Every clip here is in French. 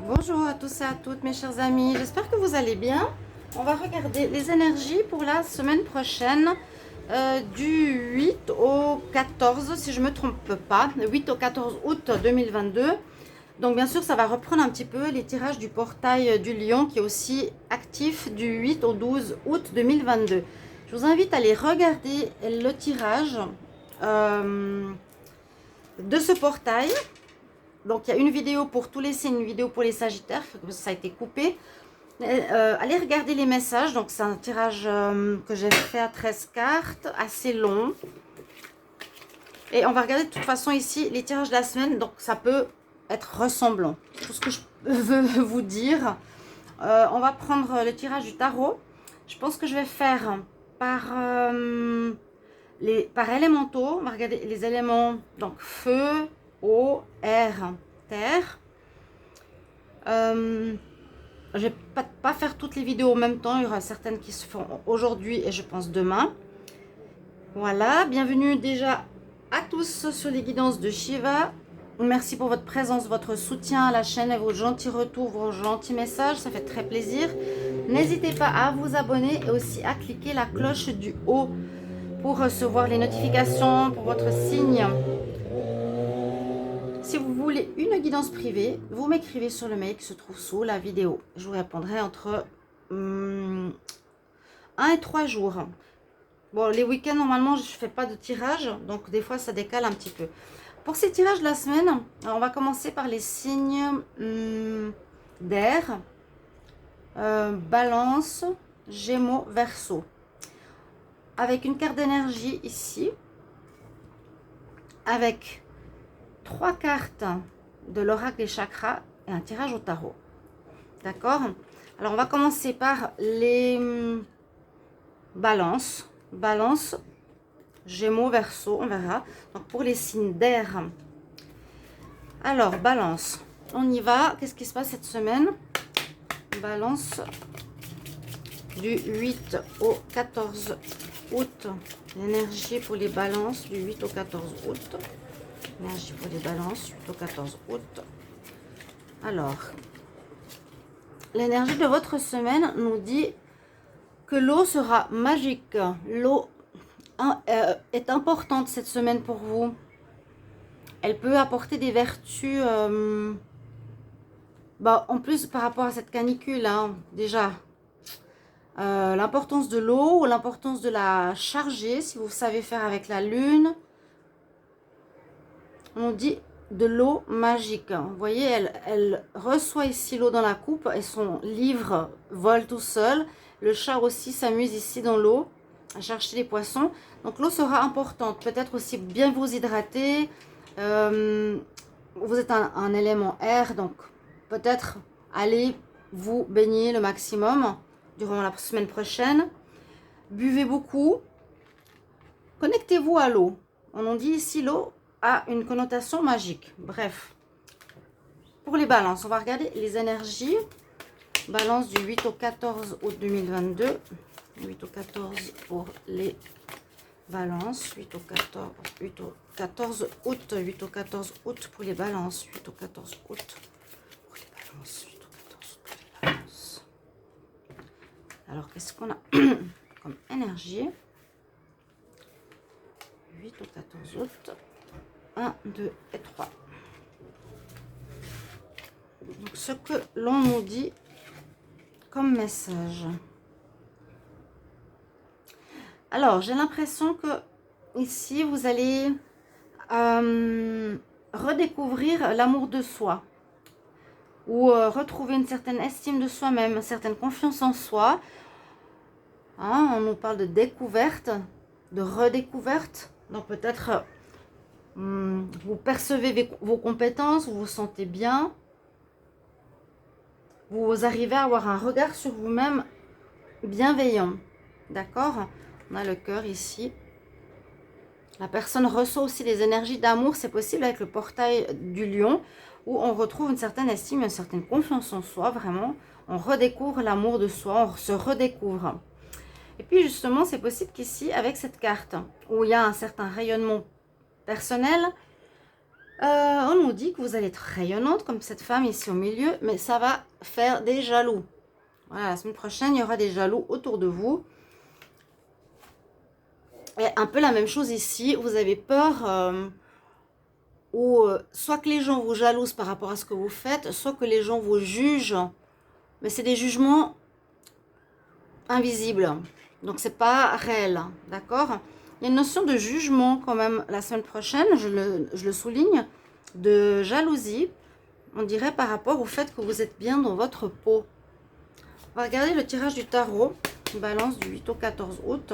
Bonjour à tous et à toutes mes chers amis, j'espère que vous allez bien. On va regarder les énergies pour la semaine prochaine du 8 au 14 si je ne me trompe pas, 8 au 14 août 2022. Donc bien sûr ça va reprendre un petit peu les tirages du portail du lion qui est aussi actif du 8 au 12 août 2022. Je vous invite à aller regarder le tirage de ce portail. Donc il y a une vidéo pour tous les signes, une vidéo pour les sagittaires, ça a été coupé. Allez regarder les messages, donc c'est un tirage que j'ai fait à 13 cartes, assez long. Et on va regarder de toute façon ici les tirages de la semaine, donc ça peut être ressemblant. Tout ce que je veux vous dire. On va prendre le tirage du tarot. Je pense que je vais faire par élémentaux. On va regarder les éléments, donc feu, eau, air, terre. Je vais pas faire toutes les vidéos en même temps. Il y aura certaines qui se font aujourd'hui et je pense demain. Voilà, bienvenue déjà à tous sur les guidances de Shiva. Merci pour votre présence, votre soutien à la chaîne et vos gentils retours, vos gentils messages. Ça fait très plaisir. N'hésitez pas à vous abonner et aussi à cliquer la cloche du haut pour recevoir les notifications pour votre signe. Si vous voulez une guidance privée, vous m'écrivez sur le mail qui se trouve sous la vidéo. Je vous répondrai entre 1 et 3 jours. Bon, les week-ends, normalement, je ne fais pas de tirage, donc des fois, ça décale un petit peu. Pour ces tirages de la semaine, alors on va commencer par les signes d'air. Balance, Gémeaux, Verseau. Avec une carte d'énergie ici, avec 3 cartes de l'oracle des chakras et un tirage au tarot. D'accord? Alors, on va commencer par les balances. Balance, Gémeaux, Verseau, on verra. Donc, pour les signes d'air. Alors, Balance, on y va. Qu'est-ce qui se passe cette semaine? Balance du 8 au 14 août. L'énergie pour les balances du 8 au 14 août. Énergie pour les balances, 8 au 14 août. Alors, l'énergie de votre semaine nous dit que l'eau sera magique. L'eau est importante cette semaine pour vous. Elle peut apporter des vertus. En plus, par rapport à cette canicule, hein, déjà, l'importance de l'eau ou l'importance de la charger, si vous savez faire avec la lune. On dit de l'eau magique. Vous voyez, elle reçoit ici l'eau dans la coupe et son livre vole tout seul. Le chat aussi s'amuse ici dans l'eau à chercher les poissons. Donc l'eau sera importante. Peut-être aussi bien vous hydrater. Vous êtes un élément air, donc peut-être allez vous baigner le maximum durant la semaine prochaine. Buvez beaucoup. Connectez-vous à l'eau. On en dit ici l'eau a une connotation magique. Bref, pour les balances, on va regarder les énergies. Balance du 8 au 14 août 2022. 8 au 14 pour les balances. 8 au 14 août. 8 au 14 août pour les balances. 8 au 14 août pour les balances. 8 au 14 août pour les balances. Alors, qu'est-ce qu'on a comme énergie? 8 au 14 août. 1, 2 et 3. Donc, ce que l'on nous dit comme message. Alors, j'ai l'impression que ici, vous allez redécouvrir l'amour de soi ou retrouver une certaine estime de soi-même, une certaine confiance en soi. Hein, on nous parle de découverte, de redécouverte. Donc, peut-être vous percevez vos compétences, vous vous sentez bien. Vous arrivez à avoir un regard sur vous-même bienveillant. D'accord? On a le cœur ici. La personne reçoit aussi des énergies d'amour. C'est possible avec le portail du lion où on retrouve une certaine estime, une certaine confiance en soi. Vraiment, on redécouvre l'amour de soi, on se redécouvre. Et puis justement, c'est possible qu'ici, avec cette carte, où il y a un certain rayonnement personnel, On nous dit que vous allez être rayonnante comme cette femme ici au milieu, mais ça va faire des jaloux. Voilà, la semaine prochaine, il y aura des jaloux autour de vous. Et un peu la même chose ici, vous avez peur ou soit que les gens vous jalousent par rapport à ce que vous faites, soit que les gens vous jugent. Mais c'est des jugements invisibles, donc c'est pas réel, d'accord? Il y a une notion de jugement quand même la semaine prochaine, je le souligne, de jalousie, on dirait par rapport au fait que vous êtes bien dans votre peau. On va regarder le tirage du tarot, balance du 8 au 14 août,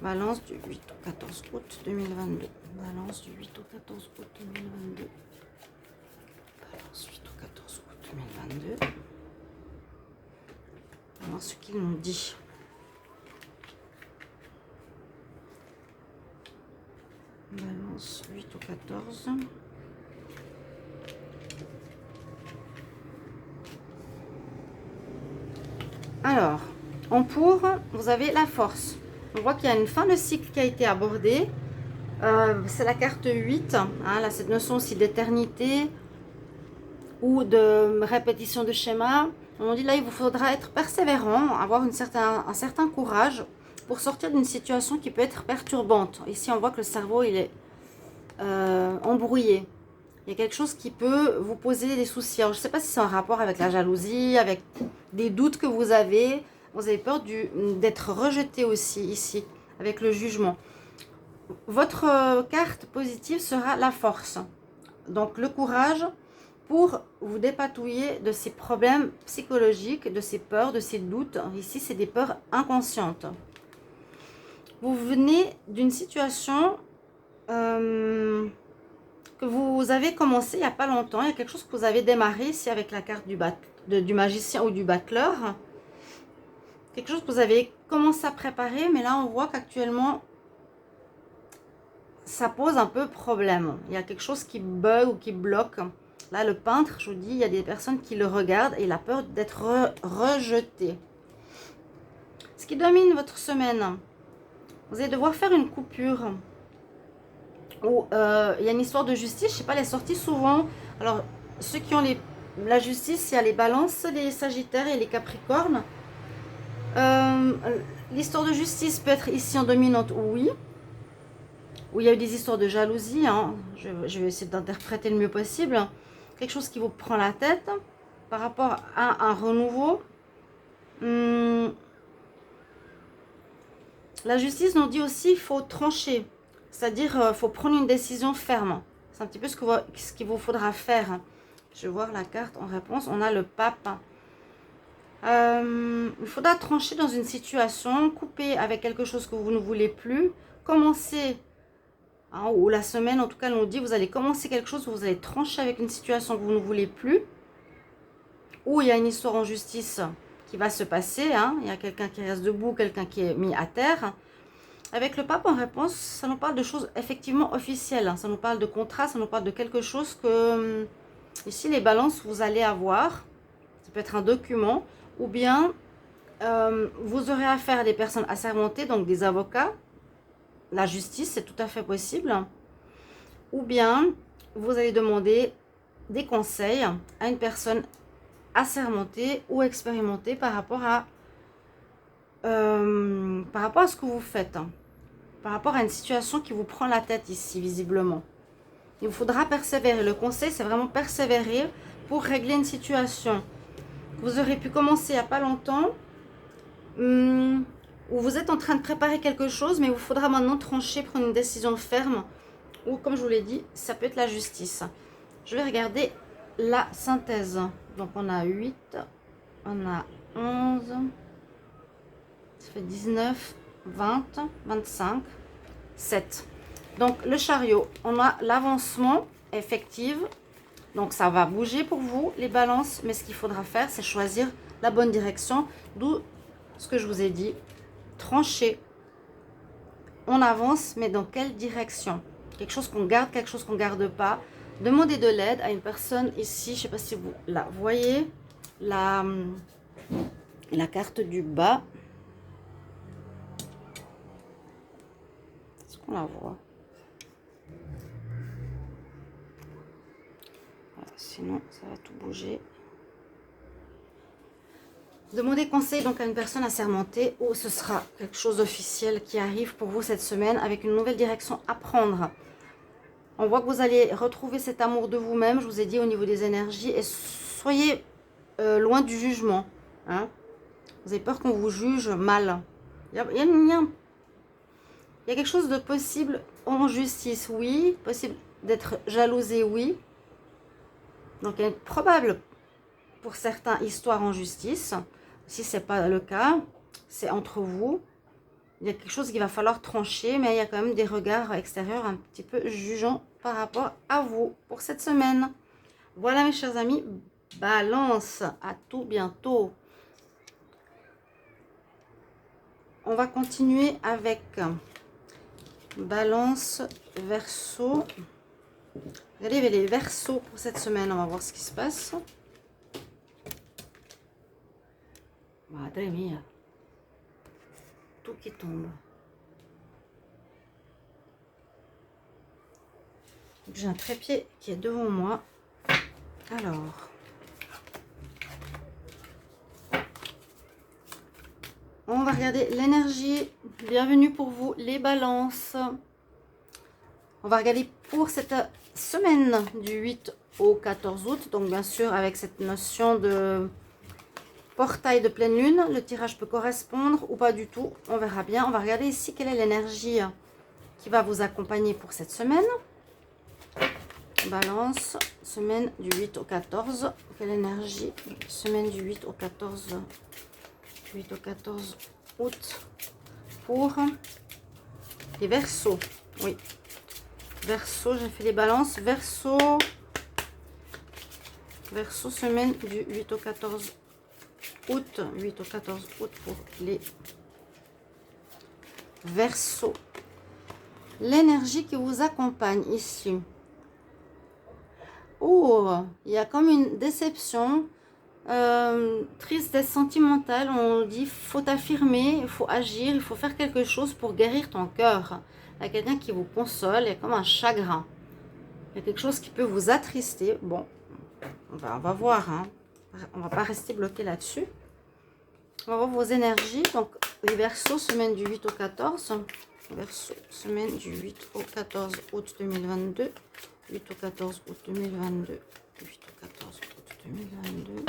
balance du 8 au 14 août 2022, balance du 8 au 14 août 2022, balance 8 au 14 août 2022, alors ce qu'il nous dit. Balance 8 au 14. Alors, en pour, vous avez la force. On voit qu'il y a une fin de cycle qui a été abordée. C'est la carte 8. Hein, là, cette notion aussi d'éternité ou de répétition de schéma. On dit là, il vous faudra être persévérant, avoir un certain courage pour sortir d'une situation qui peut être perturbante. Ici, on voit que le cerveau, il est embrouillé. Il y a quelque chose qui peut vous poser des soucis. Alors, je ne sais pas si c'est en rapport avec la jalousie, avec des doutes que vous avez. Vous avez peur d'être rejeté aussi ici, avec le jugement. Votre carte positive sera la force. Donc, le courage pour vous dépatouiller de ces problèmes psychologiques, de ces peurs, de ces doutes. Ici, c'est des peurs inconscientes. Vous venez d'une situation que vous avez commencé il n'y a pas longtemps. Il y a quelque chose que vous avez démarré ici avec la carte du magicien ou du battleur. Quelque chose que vous avez commencé à préparer, mais là on voit qu'actuellement ça pose un peu problème. Il y a quelque chose qui bug ou qui bloque. Là le peintre, je vous dis, il y a des personnes qui le regardent et il a peur d'être rejeté. Ce qui domine votre semaine, vous allez devoir faire une coupure. Où il y a une histoire de justice, je ne sais pas, elle est sortie souvent. Alors, ceux qui ont la justice, il y a les balances, les sagittaires et les capricornes. L'histoire de justice peut être ici en dominante, oui. Où il y a eu des histoires de jalousie. Hein. Je vais essayer d'interpréter le mieux possible. Quelque chose qui vous prend la tête par rapport à un renouveau. La justice nous dit aussi qu'il faut trancher. C'est-à-dire qu'il faut prendre une décision ferme. C'est un petit peu ce qu'il vous faudra faire. Je vais voir la carte en réponse. On a le pape. Il faudra trancher dans une situation, couper avec quelque chose que vous ne voulez plus, commencer, hein, ou la semaine en tout cas, on nous dit vous allez commencer quelque chose, vous allez trancher avec une situation que vous ne voulez plus, ou il y a une histoire en justice qui va se passer, hein, il y a quelqu'un qui reste debout, quelqu'un qui est mis à terre. Avec le pape en réponse, ça nous parle de choses effectivement officielles, hein, ça nous parle de contrat, ça nous parle de quelque chose que, ici les balances, vous allez avoir, ça peut être un document, ou bien vous aurez affaire à des personnes assermentées, donc des avocats, la justice, c'est tout à fait possible, ou bien vous allez demander des conseils à une personne assermentée ou expérimentée par rapport à ce que vous faites, hein, par rapport à une situation qui vous prend la tête ici, visiblement. Il vous faudra persévérer. Le conseil, c'est vraiment persévérer pour régler une situation. Vous aurez pu commencer il n'y a pas longtemps, où vous êtes en train de préparer quelque chose, mais il vous faudra maintenant trancher, prendre une décision ferme, ou comme je vous l'ai dit, ça peut être la justice. Je vais regarder la synthèse. Donc on a 8, on a 11, ça fait 19, 20, 25, 7. Donc le chariot, on a l'avancement effectif. Donc ça va bouger pour vous, les balances, mais ce qu'il faudra faire, c'est choisir la bonne direction. D'où ce que je vous ai dit, trancher. On avance, mais dans quelle direction? Quelque chose qu'on garde, quelque chose qu'on ne garde pas. Demandez de l'aide à une personne ici, je ne sais pas si vous la voyez, la carte du bas. Est-ce qu'on la voit? sinon ça va tout bouger. Demandez conseil donc à une personne assermentée ou ce sera quelque chose d'officiel qui arrive pour vous cette semaine avec une nouvelle direction à prendre. On voit que vous allez retrouver cet amour de vous-même, je vous ai dit au niveau des énergies, et soyez loin du jugement. Hein. Vous avez peur qu'on vous juge mal. Il y a quelque chose de possible en justice, oui. Possible d'être jalousé, oui. Donc il est probable pour certains histoire en justice. Si ce n'est pas le cas, c'est entre vous. Il y a quelque chose qu'il va falloir trancher, mais il y a quand même des regards extérieurs un petit peu jugeants par rapport à vous pour cette semaine. Voilà mes chers amis, Balance, à tout bientôt. On va continuer avec Balance, Verseau. Regardez les Verseaux pour cette semaine, on va voir ce qui se passe. Madre mia, tout qui tombe. J'ai un trépied qui est devant moi. Alors, on va regarder l'énergie. Bienvenue pour vous, les balances. On va regarder pour cette semaine du 8 au 14 août. Donc, bien sûr, avec cette notion de portail de pleine lune, le tirage peut correspondre ou pas du tout. On verra bien. On va regarder ici quelle est l'énergie qui va vous accompagner pour cette semaine. Balance, semaine du 8 au 14. Quelle énergie? Semaine du 8 au 14. 8 au 14 août pour les Verseaux. Oui. Verseau, j'ai fait les balances. Verseau, semaine du 8 au 14 août. 8 au 14 août pour les Verseaux. L'énergie qui vous accompagne ici. Oh, il y a comme une déception, tristesse sentimentale. On dit faut affirmer, il faut agir, il faut faire quelque chose pour guérir ton cœur. Il y a quelqu'un qui vous console, il y a comme un chagrin. Il y a quelque chose qui peut vous attrister. Bon, on va voir. Hein. On ne va pas rester bloqué là-dessus. On va voir vos énergies. Donc, les Verseaux, semaine du 8 au 14. Verseau, semaine du 8 au 14 août 2022. 8 au 14 août 2022. 8 au 14 août 2022.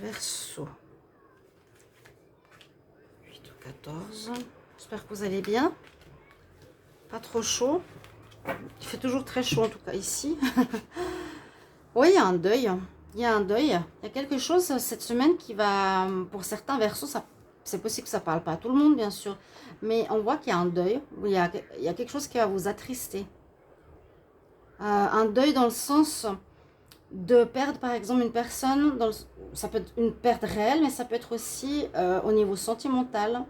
Verseau. 8 au 14. J'espère que vous allez bien. Pas trop chaud. Il fait toujours très chaud en tout cas ici. Oui, il y a un deuil. Il y a un deuil. Il y a quelque chose cette semaine qui va, pour certains Verseaux, ça, c'est possible que ça ne parle pas à tout le monde, bien sûr. Mais on voit qu'il y a un deuil. Il y a quelque chose qui va vous attrister. Un deuil dans le sens de perdre, par exemple, une personne. Ça peut être une perte réelle, mais ça peut être aussi au niveau sentimental.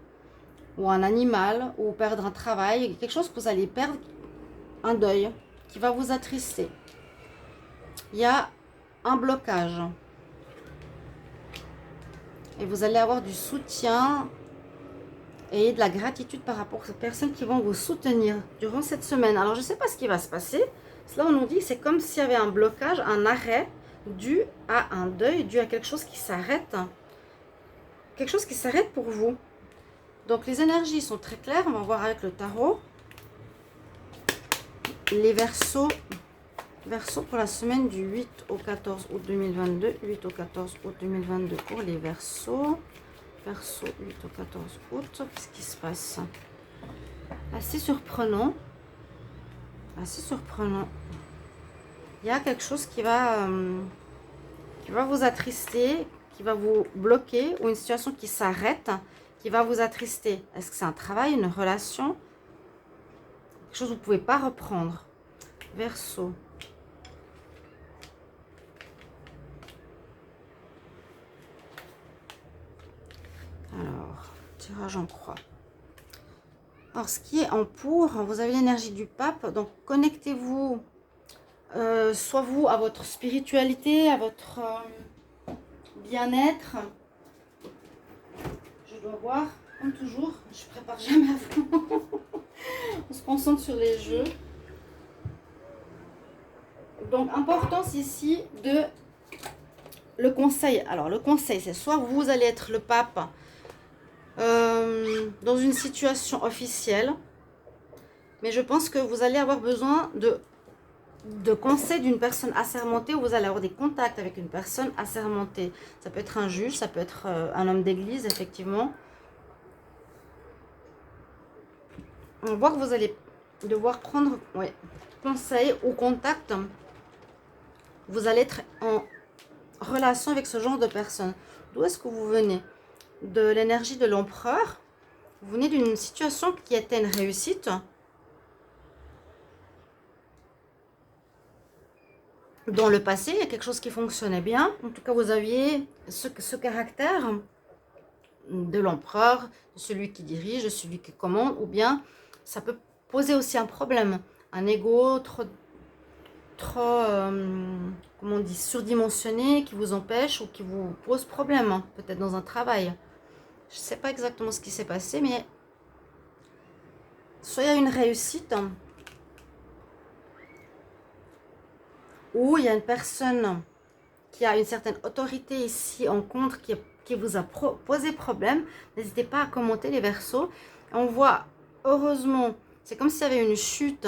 Ou un animal. Ou perdre un travail. Quelque chose que vous allez perdre. Un deuil qui va vous attrister. Il y a un blocage. Et vous allez avoir du soutien et de la gratitude par rapport aux personnes qui vont vous soutenir durant cette semaine. Alors, je ne sais pas ce qui va se passer. Là, on nous dit que c'est comme s'il y avait un blocage, un arrêt dû à un deuil, dû à quelque chose qui s'arrête. Quelque chose qui s'arrête pour vous. Donc, les énergies sont très claires. On va voir avec le tarot. Les Verseaux. Verseau pour la semaine du 8 au 14 août 2022. 8 au 14 août 2022 pour les Verseaux. Verseau 8 au 14 août. Qu'est-ce qui se passe? Assez surprenant. Assez surprenant. Il y a quelque chose qui va vous attrister, qui va vous bloquer, ou une situation qui s'arrête, qui va vous attrister. Est-ce que c'est un travail, une relation? Quelque chose que vous ne pouvez pas reprendre. Verseau. Alors, tirage en croix. Alors, ce qui est en pour, vous avez l'énergie du pape. Donc, connectez-vous, soit vous, à votre spiritualité, à votre bien-être. Je dois voir, comme toujours, je prépare jamais à fond. On se concentre sur les jeux. Donc, importance ici de le conseil. Alors, le conseil, c'est soit vous allez être le pape dans une situation officielle, mais je pense que vous allez avoir besoin de conseils d'une personne assermentée, ou vous allez avoir des contacts avec une personne assermentée. Ça peut être un juge, ça peut être un homme d'église, effectivement. On voit que vous allez devoir prendre conseil ou contact. Vous allez être en relation avec ce genre de personne. D'où est-ce que vous venez? De l'énergie de l'empereur. Vous venez d'une situation qui était une réussite. Dans le passé, il y a quelque chose qui fonctionnait bien. En tout cas, vous aviez ce caractère de l'empereur, de celui qui dirige, de celui qui commande. Ou bien, ça peut poser aussi un problème. Un ego trop comment on dit, surdimensionné, qui vous empêche ou qui vous pose problème. Hein, peut-être dans un travail. Je ne sais pas exactement ce qui s'est passé, mais soit il y a une réussite, ou il y a une personne qui a une certaine autorité ici en contre, qui vous a posé problème. N'hésitez pas à commenter les versos. On voit, heureusement, c'est comme s'il y avait une chute.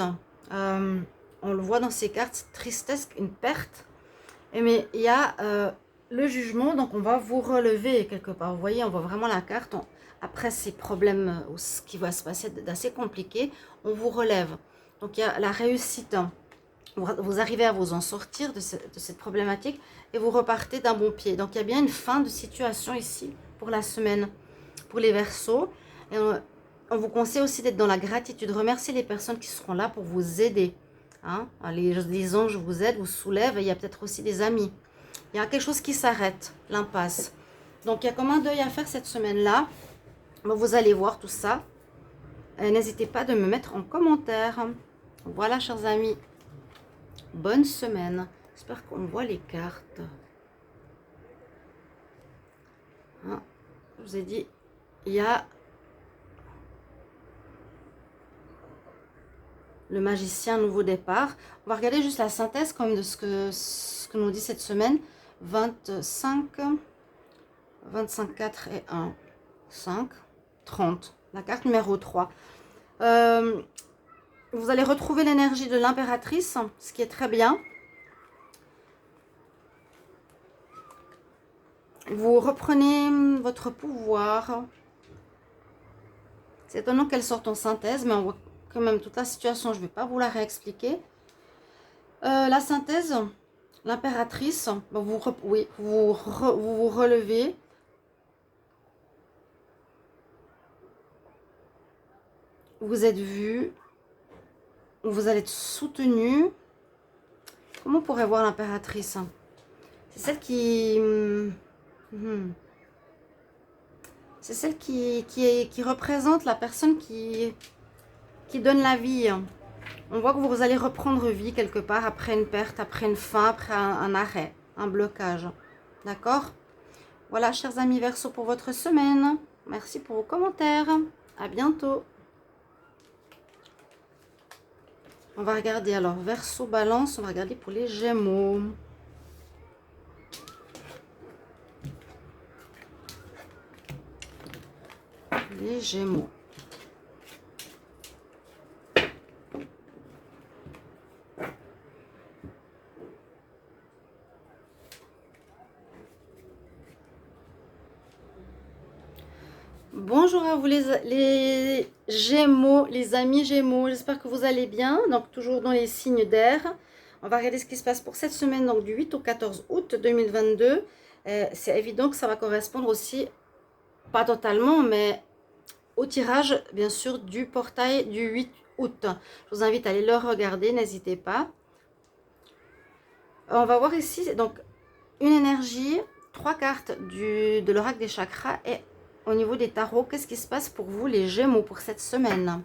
On le voit dans ces cartes, tristesse, une perte. Mais il y a le jugement, donc on va vous relever quelque part. Vous voyez, on voit vraiment la carte. Après ces problèmes, ou ce qui va se passer d'assez compliqué, on vous relève. Donc il y a la réussite. Vous arrivez à vous en sortir de cette problématique et vous repartez d'un bon pied. Donc il y a bien une fin de situation ici pour la semaine, pour les Verseaux. Et on vous conseille aussi d'être dans la gratitude. Remerciez les personnes qui seront là pour vous aider. Hein? Les anges vous aident, vous soulèvent. Et il y a peut-être aussi des amis. Il y a quelque chose qui s'arrête, l'impasse. Donc il y a comme un deuil à faire cette semaine-là. Vous allez voir tout ça. N'hésitez pas de me mettre en commentaire. Voilà, chers amis. Bonne semaine. J'espère qu'on voit les cartes. Hein, je vous ai dit, il y a le magicien nouveau départ. On va regarder juste la synthèse quand même de ce que nous dit cette semaine. 25, 25, 4 et 1, 5, 30. La carte numéro 3. Vous allez retrouver l'énergie de l'impératrice, ce qui est très bien. Vous reprenez votre pouvoir. C'est étonnant qu'elle sorte en synthèse, mais on voit quand même toute la situation. Je ne vais pas vous la réexpliquer. La synthèse, l'impératrice, vous vous relevez. Vous êtes vu. Vous allez être soutenu. Comment on pourrait voir l'impératrice? C'est celle qui... C'est celle qui représente la personne qui donne la vie. On voit que vous allez reprendre vie quelque part après une perte, après une fin, après un arrêt, un blocage. D'accord? Voilà, chers amis Verseaux, pour votre semaine. Merci pour vos commentaires. À bientôt. On va regarder alors Verseau, Balance. On va regarder pour les Gémeaux. Les Gémeaux. Bonjour à vous les Gémeaux, les amis Gémeaux. J'espère que vous allez bien. Donc toujours dans les signes d'air. On va regarder ce qui se passe pour cette semaine, donc du 8 au 14 août 2022. C'est évident que ça va correspondre aussi, pas totalement, mais au tirage, bien sûr, du portail du 8 août. Je vous invite à aller le regarder, n'hésitez pas. On va voir ici, donc, une énergie, 3 cartes de l'oracle des chakras. Et au niveau des tarots, qu'est-ce qui se passe pour vous, les Gémeaux, pour cette semaine?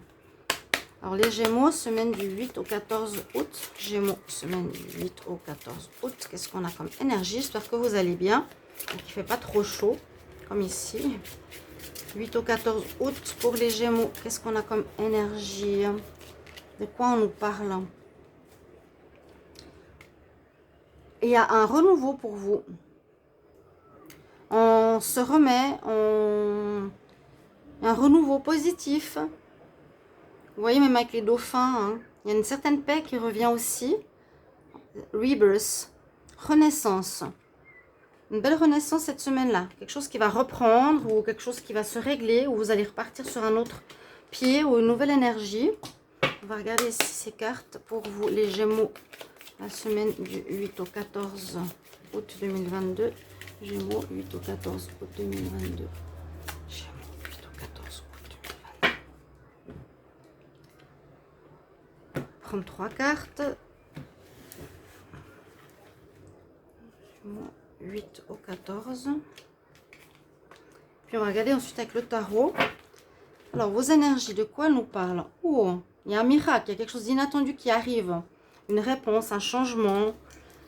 Alors, les Gémeaux, semaine du 8 au 14 août. Gémeaux, semaine du 8 au 14 août. Qu'est-ce qu'on a comme énergie? J'espère que vous allez bien. Donc, il ne fait pas trop chaud, comme ici. 8 au 14 août pour les Gémeaux. Qu'est-ce qu'on a comme énergie? De quoi on nous parle? il y a un renouveau pour vous. On se remet, un renouveau positif. Vous voyez, même avec les dauphins, hein, il y a une certaine paix qui revient aussi. Rebirth, renaissance. Une belle renaissance cette semaine-là. Quelque chose qui va reprendre ou quelque chose qui va se régler ou vous allez repartir sur un autre pied ou une nouvelle énergie. On va regarder ici ces cartes pour vous, les Gémeaux, la semaine du 8 au 14 août 2022. Gémeaux, 8 au 14 août 2022. Gémeaux, 8 au 14 août 2022. Prendre 3 cartes. Gémeaux, 8 au 14. Puis on va regarder ensuite avec le tarot. Alors, vos énergies, de quoi elles nous parlent? Oh, il y a un miracle, il y a quelque chose d'inattendu qui arrive. Une réponse, un changement.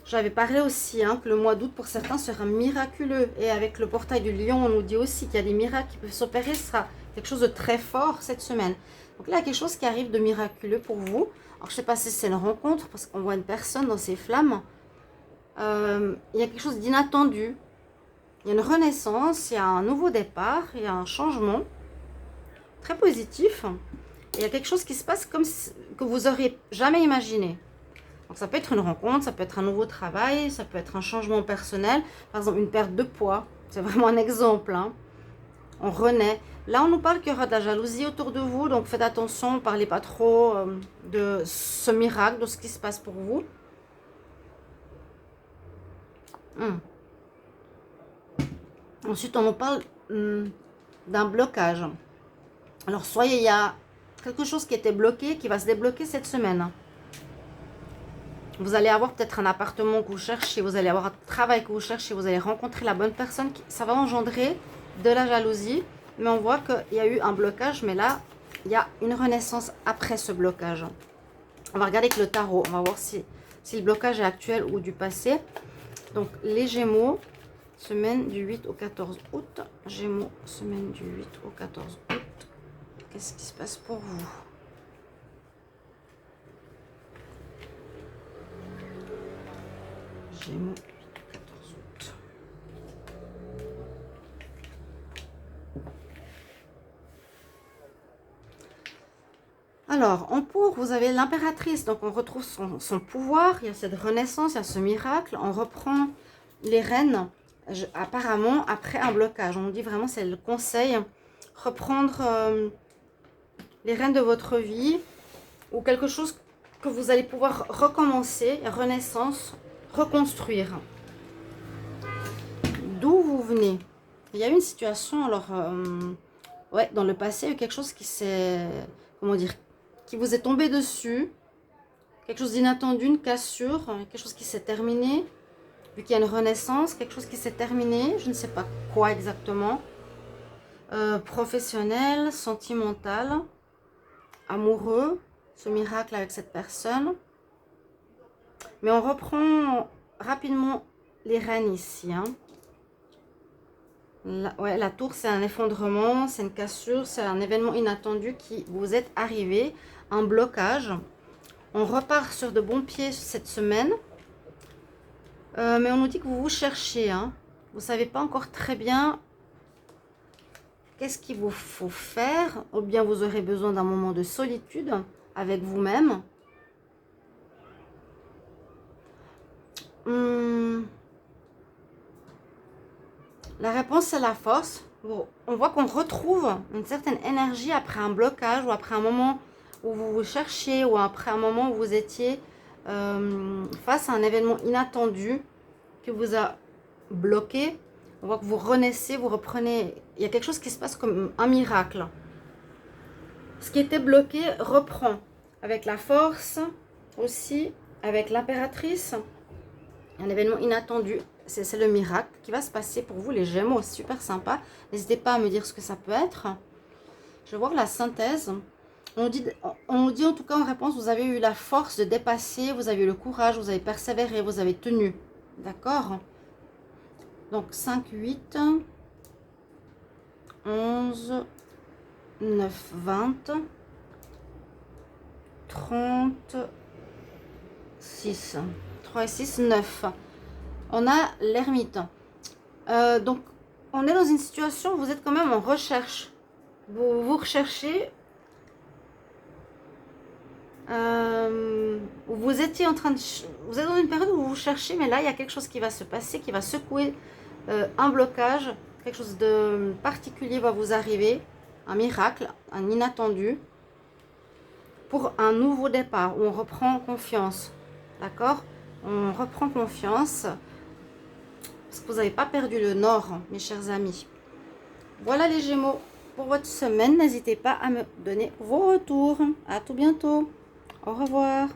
J'avais parlé aussi hein, que le mois d'août, pour certains, sera miraculeux. Et avec le portail du lion, on nous dit aussi qu'il y a des miracles qui peuvent s'opérer. Ce sera quelque chose de très fort cette semaine. Donc là, il y a quelque chose qui arrive de miraculeux pour vous. Alors, je ne sais pas si c'est une rencontre, parce qu'on voit une personne dans ses flammes. Il y a quelque chose d'inattendu. Il y a une renaissance, il y a un nouveau départ, il y a un changement très positif. Et il y a quelque chose qui se passe comme que vous n'auriez jamais imaginé. Donc ça peut être une rencontre, ça peut être un nouveau travail, ça peut être un changement personnel. Par exemple, une perte de poids. C'est vraiment un exemple. Hein. On renaît. Là, on nous parle qu'il y aura de la jalousie autour de vous. Donc faites attention, ne parlez pas trop de ce miracle, de ce qui se passe pour vous. Ensuite, on nous parle d'un blocage. Alors, soit il y a quelque chose qui était bloqué, qui va se débloquer cette semaine. Vous allez avoir peut-être un appartement que vous cherchez, vous allez avoir un travail que vous cherchez, vous allez rencontrer la bonne personne. Ça va engendrer de la jalousie, mais on voit qu'il y a eu un blocage, mais là, il y a une renaissance après ce blocage. On va regarder avec le tarot, on va voir si le blocage est actuel ou du passé. Donc, les Gémeaux, semaine du 8 au 14 août. Gémeaux, semaine du 8 au 14 août. Qu'est-ce qui se passe pour vous? Gémeaux, 8 au 14 août. Alors, en pour, vous avez l'impératrice. Donc, on retrouve son pouvoir. Il y a cette renaissance, il y a ce miracle. On reprend les rênes, apparemment, après un blocage. On nous dit vraiment, c'est le conseil. Reprendre les rênes de votre vie ou quelque chose que vous allez pouvoir recommencer, renaissance, reconstruire. D'où vous venez? Il y a eu une situation, alors, ouais, dans le passé, il y a eu quelque chose qui s'est, comment dire, qui vous est tombé dessus, quelque chose d'inattendu, une cassure, quelque chose qui s'est terminé, vu qu'il y a une renaissance, quelque chose qui s'est terminé, je ne sais pas quoi exactement, professionnel, sentimental, amoureux, ce miracle avec cette personne. Mais on reprend rapidement les rênes ici. Hein. La tour, c'est un effondrement, c'est une cassure, c'est un événement inattendu qui vous est arrivé, un blocage. On repart sur de bons pieds cette semaine. Mais on nous dit que vous vous cherchez. Hein. Vous ne savez pas encore très bien qu'est-ce qu'il vous faut faire. Ou bien vous aurez besoin d'un moment de solitude avec vous-même. La réponse, c'est la force. Bon, on voit qu'on retrouve une certaine énergie après un blocage ou après un moment où vous vous cherchiez ou après un moment où vous étiez face à un événement inattendu qui vous a bloqué. On voit que vous renaissez, vous reprenez. Il y a quelque chose qui se passe comme un miracle. Ce qui était bloqué reprend avec la force aussi, avec l'impératrice. Un événement inattendu. C'est le miracle qui va se passer pour vous, les Gémeaux. C'est super sympa. N'hésitez pas à me dire ce que ça peut être. Je vais voir la synthèse. On nous dit en tout cas en réponse, vous avez eu la force de dépasser, vous avez eu le courage, vous avez persévéré, vous avez tenu. D'accord? Donc 5, 8, 11, 9, 20, 30, 6. 3 et 6, 9. On a l'ermite. Donc, on est dans une situation où vous êtes quand même en recherche. Vous recherchez. Vous étiez en train de... Vous êtes dans une période où vous cherchez, mais là, il y a quelque chose qui va se passer, qui va secouer un blocage. Quelque chose de particulier va vous arriver. Un miracle, un inattendu. Pour un nouveau départ, où on reprend confiance. D'accord? On reprend confiance. Parce que vous n'avez pas perdu le nord, mes chers amis. Voilà les Gémeaux pour votre semaine. N'hésitez pas à me donner vos retours. À tout bientôt. Au revoir.